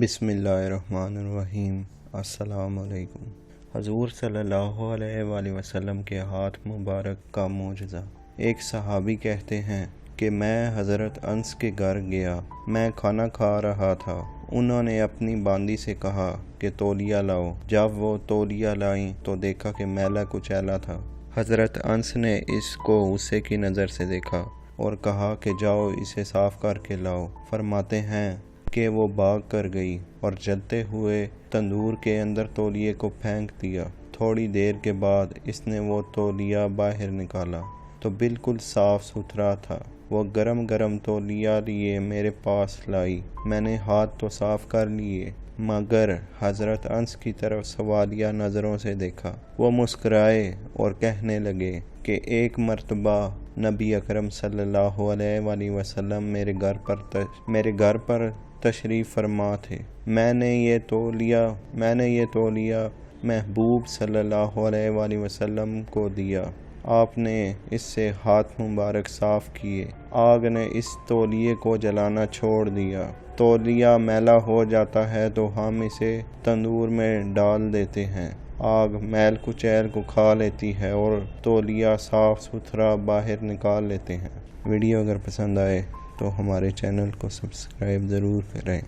बिस्मिल्लाहिर्रहमानिर्रहीम। अस्सलाम वालेकुम। हजूर सल्लल्लाहु अलैहि वसल्लम के हाथ मुबारक का मोजज़ा। एक सहाबी कहते हैं कि मैं हज़रत अनस के घर गया। मैं खाना खा रहा था। उन्होंने अपनी बांदी से कहा कि तौलिया लाओ। जब वो तौलिया लाई तो देखा कि मैला कुचैला था। हज़रत अनस ने इसको गुस्से की नज़र से देखा और कहा कि जाओ इसे साफ़ करके लाओ। फरमाते हैं कि वो भाग कर गई और जलते हुए तंदूर के अंदर तौलिए को फेंक दिया। थोड़ी देर के बाद इसने वो तौलिया बाहर निकाला तो बिल्कुल साफ़ सुथरा था। वो गरम गरम तौलिया लिए मेरे पास लाई। मैंने हाथ तो साफ़ कर लिए मगर हज़रत अनस की तरफ सवालिया नज़रों से देखा। वो मुस्कुराए और कहने लगे कि एक मर्तबा नबी अकरम सल्लल्लाहु अलैहि वसल्लम मेरे घर पर तशरीफ़ फरमा थे। मैंने ये तौलिया महबूब सल्लल्लाहु अलैहि वसल्लम को दिया। आपने इससे हाथ मुबारक साफ़ किए। आग ने इस तौलिए को जलाना छोड़ दिया। तौलिया मैला हो जाता है तो हम इसे तंदूर में डाल देते हैं। आग मैल कुचैल को खा लेती है और तौलिया साफ़ सुथरा बाहर निकाल लेते हैं। वीडियो अगर पसंद आए तो हमारे चैनल को सब्सक्राइब ज़रूर करें।